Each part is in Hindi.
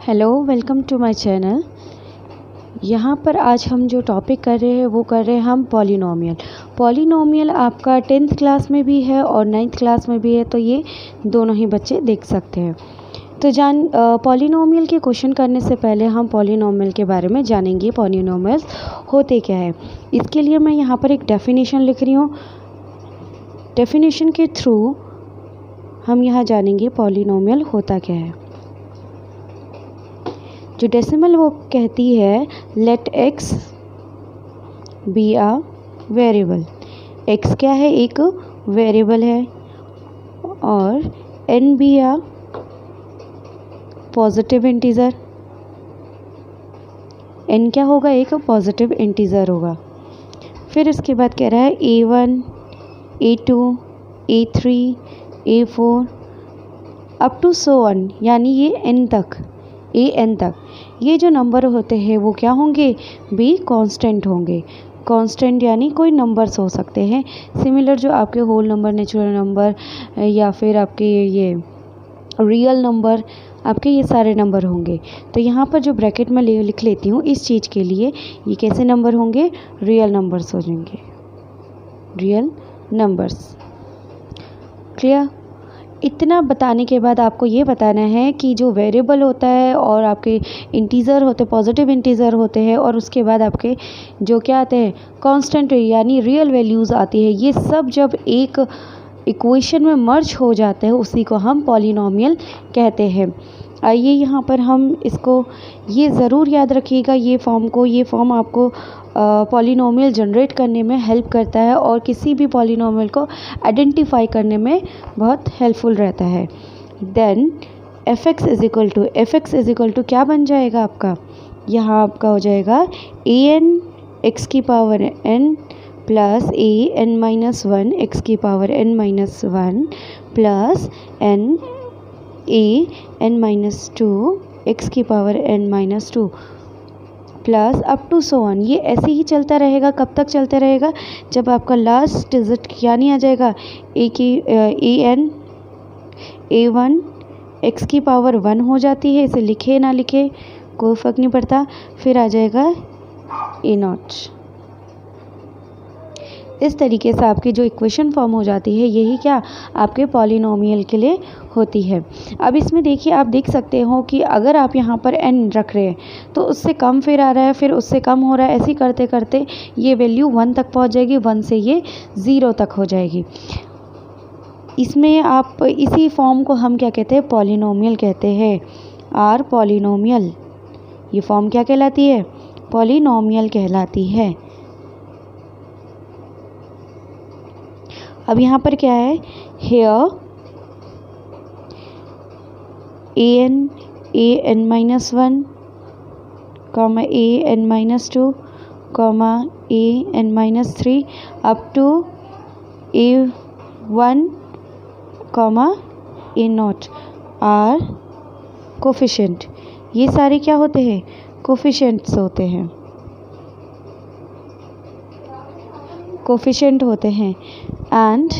Hello, welcome to my channel. यहाँ पर आज हम जो टॉपिक कर रहे हैं वो कर रहे हैं हम पॉलिनोमियल। पॉलिनोमियल आपका 10th क्लास में भी है और 9th क्लास में भी है, तो ये दोनों ही बच्चे देख सकते हैं। तो पॉलिनोमियल के क्वेश्चन करने से पहले हम पॉलिनोमियल के बारे में जानेंगे, पॉलिनोमियल्स होते क्या है। इसके लिए मैं यहाँ पर एक डेफिनेशन लिख रही हूँ। डेफिनेशन के थ्रू हम यहाँ जानेंगे पॉलिनोमियल होता क्या है। जो डेसिमल वो कहती है let X be a variable. X क्या है? एक वेरिएबल है। और N be a positive integer. N क्या होगा? एक पॉजिटिव इंटीजर होगा। फिर इसके बाद कह रहा है A1 A2 A3 A4 up to so on, यानी ये एन तक, एन तक ये जो नंबर होते हैं वो क्या होंगे? बी कांस्टेंट होंगे। कांस्टेंट यानी कोई नंबर्स हो सकते हैं सिमिलर, जो आपके होल नंबर, नेचुरल नंबर या फिर आपके ये रियल नंबर, आपके ये सारे नंबर होंगे। तो यहाँ पर जो ब्रैकेट में लिख लेती हूँ इस चीज़ के लिए, ये कैसे नंबर होंगे? रियल नंबर्स हो जाएंगे, रियल नंबर्स। क्लियर? इतना बताने के बाद आपको ये बताना है कि जो वेरिएबल होता है और आपके इंटीज़र होते, पॉजिटिव इंटीज़र होते हैं, और उसके बाद आपके जो क्या आते हैं? कांस्टेंट यानी रियल वैल्यूज़ आती है। ये सब जब एक इक्वेशन में मर्ज हो जाते हैं उसी को हम पॉलिनोमियल कहते हैं। आइए यहाँ पर हम इसको, ये ज़रूर याद रखिएगा ये फॉर्म आपको पॉलिनोमियल जनरेट करने में हेल्प करता है और किसी भी पॉलिनोमियल को आइडेंटिफाई करने में बहुत हेल्पफुल रहता है। Then f x is equal to क्या बन जाएगा आपका? यहाँ आपका हो जाएगा ए एन एक्स की power n plus a N minus one x की power n minus one plus n a N minus two x की power n minus two plus up to so on. ये ऐसे ही चलता रहेगा। कब तक चलता रहेगा? जब आपका लास्ट डिजिट क्या नहीं आ जाएगा? A N A one x की पावर वन हो जाती है। इसे लिखे ना लिखे कोई फ़र्क नहीं पड़ता। फिर आ जाएगा ए नॉट। इस तरीके से आपकी जो इक्वेशन फॉर्म हो जाती है, यही क्या आपके पॉलिनोमियल के लिए होती है। अब इसमें देखिए, आप देख सकते हो कि अगर आप यहाँ पर n रख रहे हैं तो उससे कम फिर आ रहा है, फिर उससे कम हो रहा है, ऐसे करते करते ये वैल्यू 1 तक पहुँच जाएगी, 1 से ये 0 तक हो जाएगी। इसमें आप इसी फॉर्म को हम क्या कहते हैं? पॉलिनोमियल कहते हैं। आर पॉलिनोमियल, ये फॉर्म क्या कहलाती है? पॉलिनोमियल कहलाती है। अब यहाँ पर क्या है? Here A N minus one comma A N minus two comma A N minus three up to A one comma A naught are coefficient. ये सारे क्या होते हैं? कोफिशिएंट्स होते हैं, कोफिशिएंट होते हैं। एंड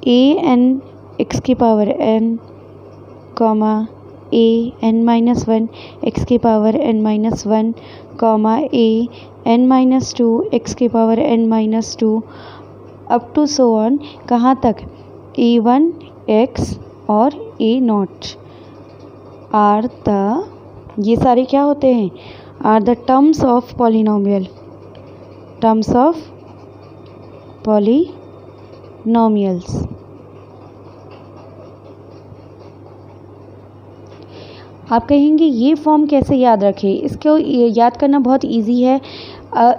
ए एन एक्स की power n comma A N minus one x की power n minus one comma A N minus two x की power n minus two up to so on. कहाँ तक? ए वन एक्स और ए नॉट आर द, ये सारे क्या होते हैं? Are the terms of polynomial, terms of polynomials. आप कहेंगे ये फॉर्म कैसे याद रखें? इसको याद करना बहुत इजी है।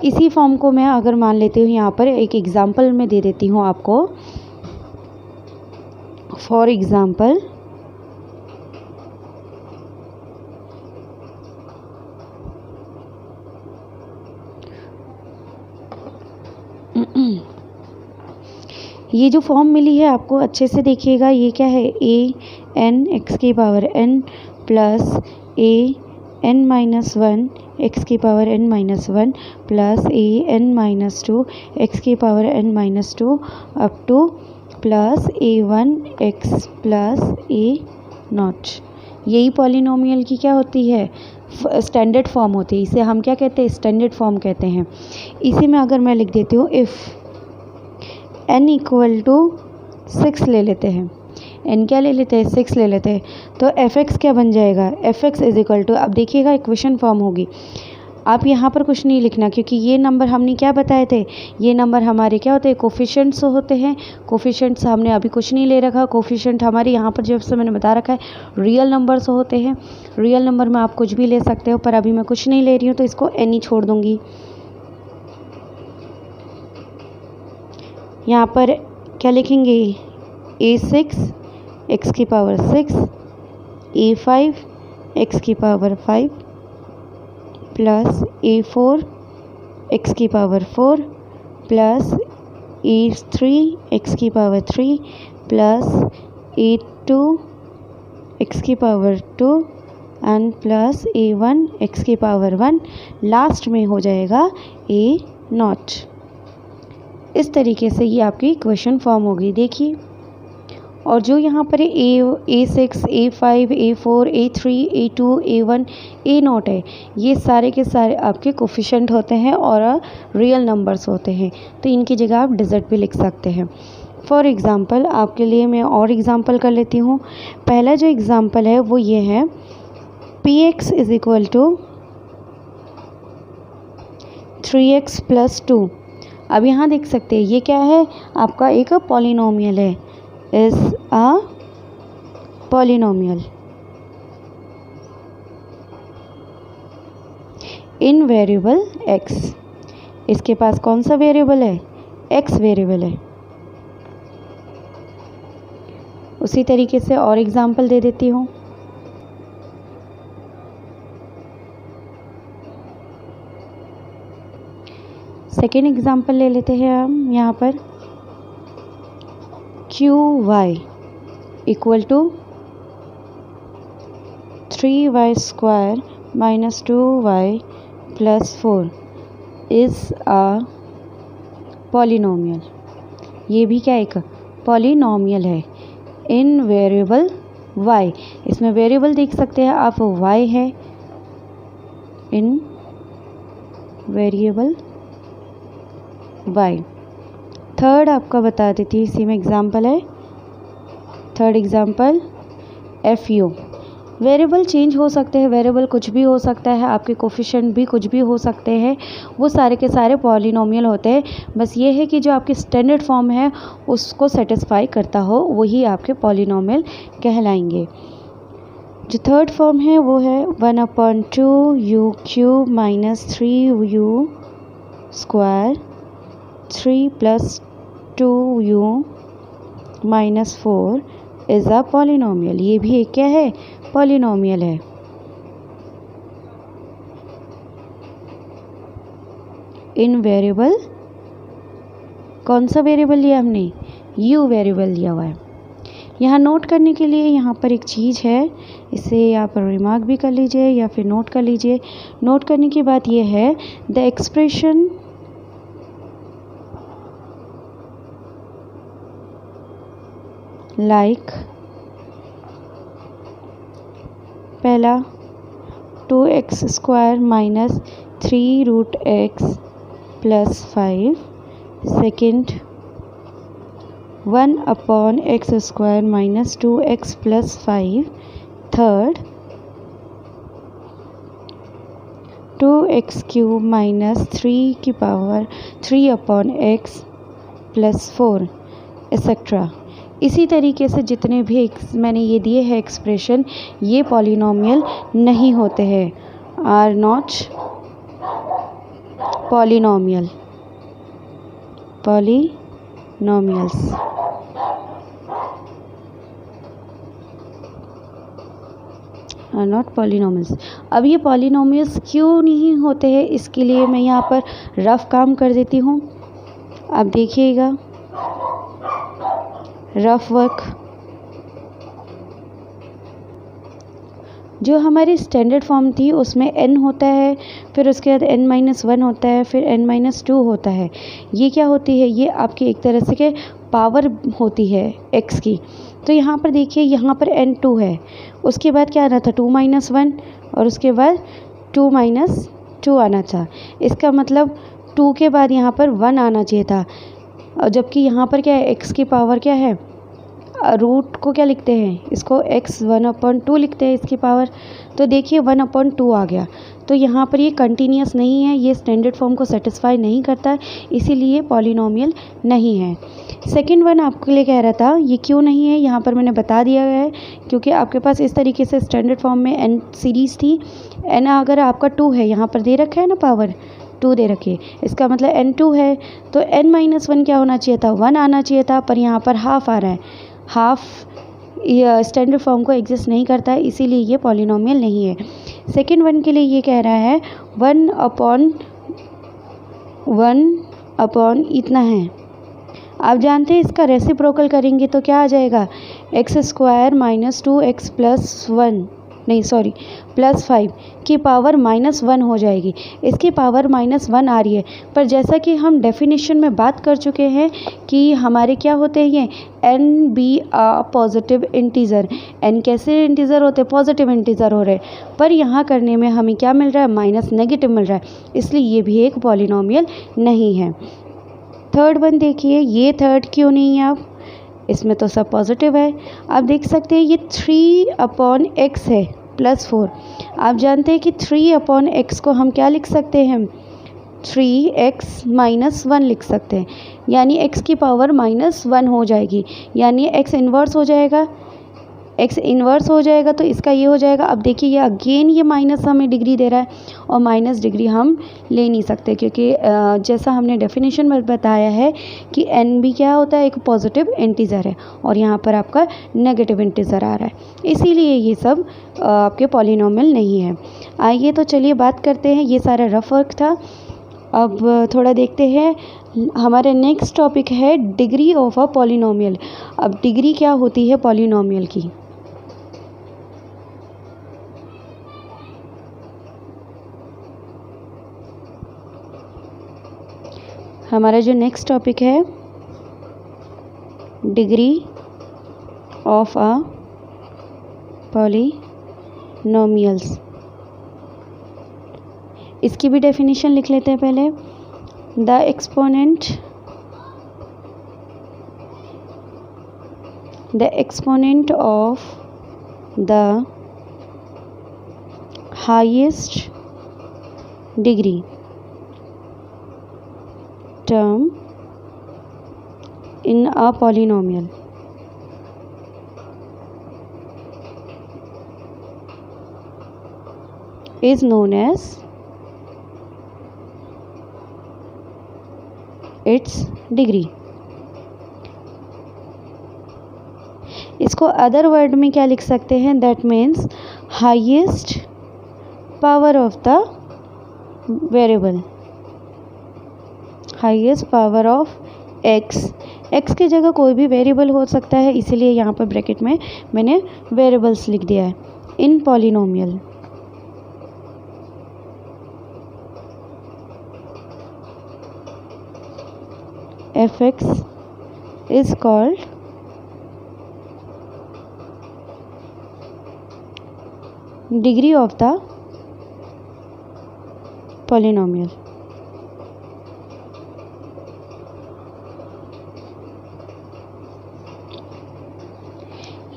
इसी फॉर्म को मैं अगर मान लेती हूँ, यहाँ पर एक एग्जांपल में दे देती हूँ आपको। फॉर एग्जांपल, ये जो फॉर्म मिली है आपको अच्छे से देखिएगा। ये क्या है? ए एन एक्स की power n plus a N minus one x की power n minus one plus a N minus two x की power n minus two up to plus a one x plus a naught. यही पॉलिनोमियल की क्या होती है, स्टैंडर्ड फॉर्म होती है। इसे हम क्या कहते हैं, स्टैंडर्ड फॉर्म कहते हैं। इसी में अगर मैं लिख देती हूँ इफ़ n इक्वल टू 6 ले लेते हैं, n क्या ले लेते हैं, 6 ले लेते हैं, तो f(x) क्या बन जाएगा, f(x) इज इक्वल टू, अब देखिएगा इक्वेशन फॉर्म होगी। आप यहाँ पर कुछ नहीं लिखना, क्योंकि ये नंबर हमने क्या बताए थे, ये नंबर हमारे क्या होते हैं, कोफिशिएंट्स होते हैं। कोफिशिएंट्स हमने अभी कुछ नहीं ले रखा, कोफिशिएंट हमारे यहाँ पर जब से मैंने बता रखा है रियल नंबर्स होते हैं। रियल नंबर में आप कुछ भी ले सकते हो, पर अभी मैं कुछ नहीं ले रही हूँ तो इसको n ही छोड़ दूँगी। यहाँ पर क्या लिखेंगे, a6 x की पावर 6, a5 x की पावर 5 प्लस a4 x की पावर 4 प्लस a3 x की पावर 3 प्लस a2 x की power 2 and plus a1 x की पावर 1, लास्ट में हो जाएगा a0। इस तरीके से ये आपकी इक्वेशन फॉर्म होगी, देखिए। और जो यहाँ पर a6, a5, a4, a3, a2, a1, a0 है, ये सारे के सारे आपके कोफिशिएंट होते हैं और रियल नंबर्स होते हैं, तो इनकी जगह आप डिजिट भी लिख सकते हैं। फॉर एग्ज़ाम्पल आपके लिए मैं और एग्ज़ाम्पल कर लेती हूँ। पहला जो एग्ज़ाम्पल है वो ये है, px is equal to 3x plus 2। अब यहाँ देख सकते हैं ये क्या है, आपका एक पॉलिनोमियल है, is a polynomial in variable x। इसके पास कौन सा वेरिएबल है, x वेरिएबल है। उसी तरीके से और एग्जांपल दे देती हूँ। सेकेंड एग्जांपल ले लेते हैं हम यहाँ पर, qy equal to 3y square minus 2y plus 4 is a polynomial. ये भी क्या एक पॉलिनोमियल है इन वेरिएबल y। इसमें वेरिएबल देख सकते हैं आप, y है इन वेरिएबल y। थर्ड आपका बता देती है, इसी में एग्जाम्पल है, third example fu। Variable change हो सकते हैं, वेरिएबल कुछ भी हो सकता है, आपके कोफिशिएंट भी कुछ भी हो सकते हैं, वो सारे के सारे पॉलिनोमियल होते हैं। बस ये है कि जो आपकी स्टैंडर्ड फॉर्म है उसको सेटिस्फाई करता हो वही आपके पॉलिनोमियल कहलाएंगे। जो थर्ड फॉर्म है वो है 1/2 u³ minus 3u square 3 plus 2u minus 4 is a polynomial. ये भी एक क्या है, पॉलिनोमियल है। इन वेरिएबल, कौन सा वेरिएबल लिया हमने, u वेरिएबल लिया हुआ है। यहाँ नोट करने के लिए यहाँ पर एक चीज़ है, इसे आप रिमार्क भी कर लीजिए या फिर नोट कर लीजिए। नोट करने की बात यह है, द एक्सप्रेशन लाइक पहला 2x square minus 3√x plus 5, second 1/x square minus 2x plus 5, third 2x³ minus 3 की पावर 3/x प्लस 4 एक्सेट्रा। इसी तरीके से जितने भी मैंने ये दिए हैं एक्सप्रेशन, ये पॉलिनोमियल नहीं होते हैं, are not polynomial, polynomials. Are not polynomials. अब ये पॉलिनोमियल्स क्यों नहीं होते हैं, इसके लिए मैं यहाँ पर रफ काम कर देती हूँ। अब देखिएगा रफ वर्क। जो हमारी स्टैंडर्ड फॉर्म थी उसमें n होता है, फिर उसके बाद n-1 होता है, फिर n-2 होता है। ये क्या होती है? ये आपकी एक तरह से के पावर होती है x की। तो यहाँ पर देखिए, यहाँ पर n2 है, उसके बाद क्या आना था? 2-1 और उसके बाद 2-2 आना था। इसका मतलब 2 के बाद यहाँ पर 1 आना चाहिए था, और जबकि यहाँ पर क्या है? x की पावर क्या है? रूट को क्या लिखते हैं? इसको x 1/2 लिखते हैं इसकी पावर। तो देखिए 1/2 आ गया। तो यहाँ पर ये कंटिन्यूस नहीं है, ये स्टैंडर्ड फॉर्म को सेटिस्फाई नहीं करता है, इसीलिए पॉलिनोमियल नहीं है। सेकंड वन आपके लिए कह रहा था, ये क्यों नहीं है यहाँ पर मैंने बता दिया है, क्योंकि आपके पास इस तरीके से स्टैंडर्ड फॉर्म में n सीरीज़ थी। n अगर आपका 2 है, यहाँ पर दे रखा है ना पावर 2 दे रखी है, इसका मतलब n2 है, तो n-1 क्या होना चाहिए था? 1 आना चाहिए था, पर यहाँ पर हाफ आ रहा है। हाफ स्टैंडर्ड फॉर्म को एग्जिस्ट नहीं करता है, इसीलिए ये पॉलिनोमियल नहीं है। सेकंड वन के लिए ये कह रहा है 1/1 इतना है। आप जानते हैं इसका रेसिप्रोकल करेंगे तो क्या आ जाएगा? x² - 2x +5 की पावर -1 हो जाएगी। इसकी पावर -1 आ रही है, पर जैसा कि हम डेफिनेशन में बात कर चुके हैं कि हमारे क्या होते हैं ये n बी आ पॉजिटिव इंटीज़र। n कैसे इंटीज़र होते हैं? पॉजिटिव इंटीज़र हो रहे हैं, पर यहाँ करने में हमें क्या मिल रहा है? माइनस नेगेटिव मिल रहा है, इसलिए ये भी एक पॉलिनोमियल नहीं है। थर्ड वन देखिए, ये थर्ड क्यों नहीं है? अब इसमें तो सब पॉजिटिव है। आप देख सकते हैं ये 3/x है +4। आप जानते हैं कि 3/x को हम क्या लिख सकते हैं? 3x - 1 लिख सकते हैं, यानी x की पावर -1 हो जाएगी, यानी x इन्वर्स हो जाएगा। x इन्वर्स हो जाएगा तो इसका ये हो जाएगा। अब देखिए ये अगेन ये माइनस हमें डिग्री दे रहा है, और माइनस डिग्री हम ले नहीं सकते, क्योंकि जैसा हमने डेफिनेशन में बताया है कि n भी क्या होता है? एक पॉजिटिव इंटीज़र है, और यहाँ पर आपका नेगेटिव इंटीज़र आ रहा है, इसीलिए ये सब आपके पॉलिनोमियल नहीं है। आइए तो चलिए बात करते हैं, ये सारा रफ वर्क था। अब थोड़ा देखते हैं, हमारे नेक्स्ट टॉपिक है डिग्री ऑफ अ पॉलिनोमियल। अब डिग्री क्या होती है पॉलिनोमियल की? हमारा जो नेक्स्ट टॉपिक है डिग्री ऑफ अ पॉलिनोमियल्स, इसकी भी डेफिनेशन लिख लेते हैं पहले। The exponent of the highest degree term in a polynomial is known as its degree। इसको अदर वर्ड में क्या लिख सकते हैं? That means highest power of the variable, highest power of x की जगह कोई भी वेरिएबल हो सकता है, इसीलिए यहाँ पर ब्रैकेट में मैंने वेरिएबल्स लिख दिया है। In polynomial f(x) is called degree of the polynomial.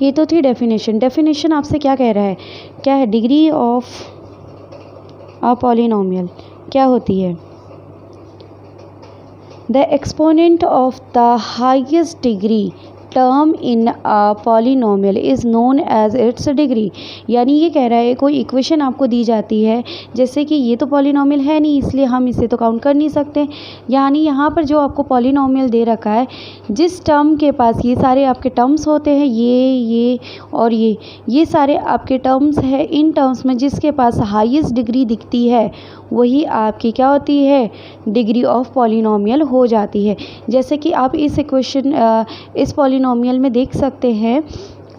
ये तो थी डेफिनेशन आपसे क्या कह रहा है? क्या है डिग्री ऑफ अ पॉलिनोमियल? क्या होती है? The exponent of the highest degree term in a polynomial is known as its degree. यानी ये कह रहा है कोई इक्वेशन आपको दी जाती है, जैसे कि ये तो पॉलिनोमियल है नहीं, इसलिए हम इसे तो काउंट कर नहीं सकते, यानी यहाँ पर जो आपको पॉलिनोमियल दे रखा है, जिस टर्म के पास ये सारे आपके टर्म्स होते हैं, ये और ये सारे आपके टर्म्स हैं, इन टर्म्स में जिसके पास हाईएस्ट डिग्री दिखती है वही आपकी क्या होती है? डिग्री ऑफ पॉलिनोमियल हो जाती है। जैसे कि आप इस इक्वेशन इस पॉलिनोमियल में देख सकते हैं,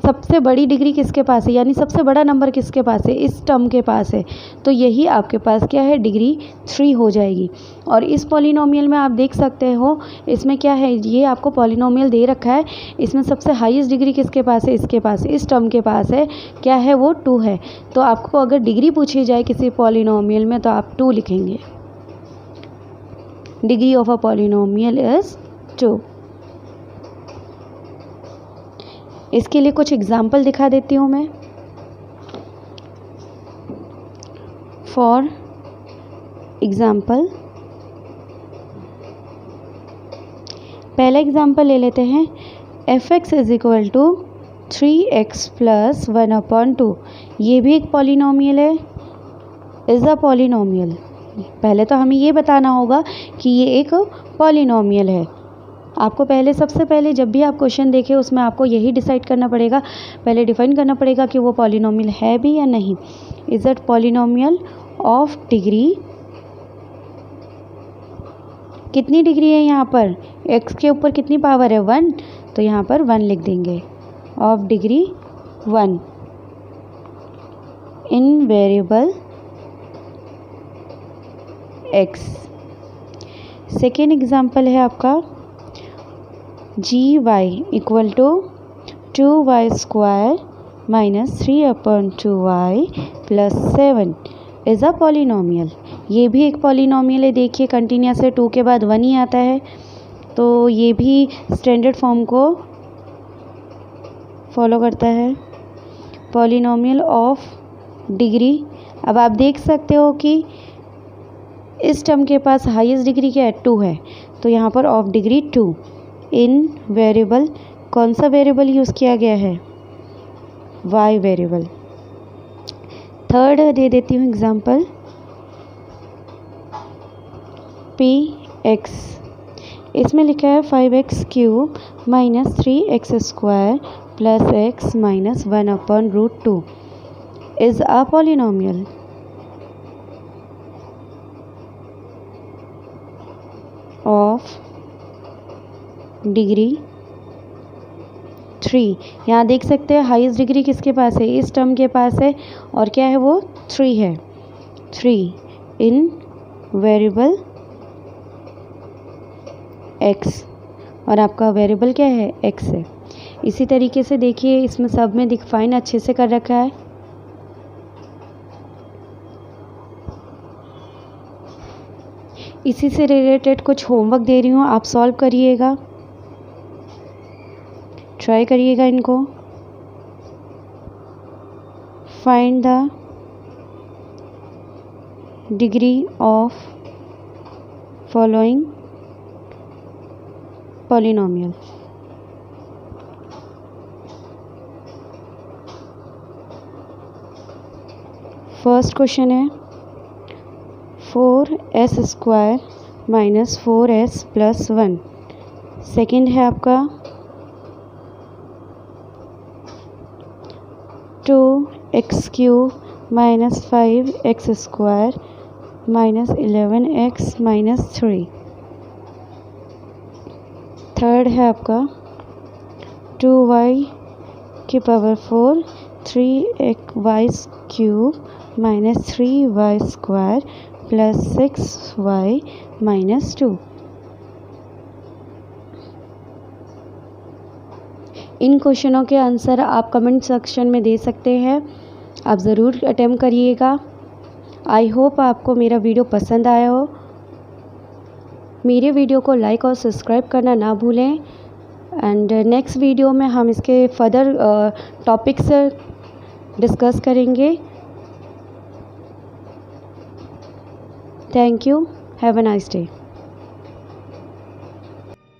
सबसे बड़ी डिग्री किसके पास है, यानी सबसे बड़ा नंबर किसके पास है, इस टर्म के पास है। तो यही आपके पास क्या है, डिग्री 3 हो जाएगी। और इस पॉलिनोमियल में आप देख सकते हो इसमें क्या है, ये आपको पॉलिनोमियल दे रखा है, इसमें सबसे हाईएस्ट डिग्री किसके पास है, इसके पास, इस टर्म के पास है, क्या है वो 2 है। तो आपको अगर डिग्री पूछी जाए किसी पॉलिनोमियल में तो आप 2 लिखेंगे। Degree of a polynomial is 2। इसके लिए कुछ एग्जाम्पल दिखा देती हूँ मैं। फॉर एग्जाम्पल, पहला एग्जाम्पल ले लेते हैं, f(x) is equal to 3x plus 1/2। ये भी एक पॉलिनोमियल है, इज अ पॉलिनोमियल। पहले तो हमें ये बताना होगा कि ये एक पॉलिनोमियल है। आपको पहले, सबसे पहले जब भी आप क्वेश्चन देखें उसमें आपको यही डिसाइड करना पड़ेगा, पहले डिफाइन करना पड़ेगा कि वो पॉलिनोमियल है भी या नहीं। Is it polynomial of degree, कितनी डिग्री है यहाँ पर, x के ऊपर कितनी पावर है, 1, तो यहाँ पर 1 लिख देंगे, of degree 1, in variable x। Second example है आपका gy equal to 2y² minus 3/2y plus 7 is a polynomial. ये भी एक पॉलिनोमियल है। देखिए कंटिन्यूस है, 2 के बाद 1 ही आता है, तो ये भी स्टैंडर्ड फॉर्म को फॉलो करता है। पॉलिनोमियल ऑफ डिग्री, अब आप देख सकते हो कि इस टर्म के पास हाईएस्ट डिग्री क्या है, 2 है, तो यहाँ पर ऑफ डिग्री 2 इन वेरिएबल, कौन सा वेरिएबल यूज़ किया गया है, y वेरिएबल। थर्ड दे देती हूँ एग्जांपल, px, इसमें लिखा है 5x³ minus 3x² plus x minus 1/√2 is a polynomial. Of degree 3, यहाँ देख सकते हैं हाईएस्ट डिग्री किसके पास है, इस टर्म के पास है, और क्या है वो 3 है, 3 इन वेरिएबल x, और आपका वेरिएबल क्या है, x है। इसी तरीके से देखिए इसमें सब में डिफाइन अच्छे से कर रखा है। इसी से रिलेटेड कुछ होमवर्क दे रही हूँ, आप सॉल्व करिएगा, ट्राई करिएगा इनको। Find the degree of following polynomial. First question है 4s² minus 4s plus 1। Second है आपका 2x³ minus 5x² minus 11x minus 3। Third है आपका 2y की power 4 3y³ minus 3y² plus 6y minus 2। इन क्वेश्चनों के आंसर आप कमेंट सेक्शन में दे सकते हैं, आप ज़रूर अटेम्प्ट करिएगा। आई होप आपको मेरा वीडियो पसंद आया हो। मेरे वीडियो को लाइक और सब्सक्राइब करना ना भूलें, एंड नेक्स्ट वीडियो में हम इसके फर्दर टॉपिक्स डिस्कस करेंगे। Thank you, have a nice day.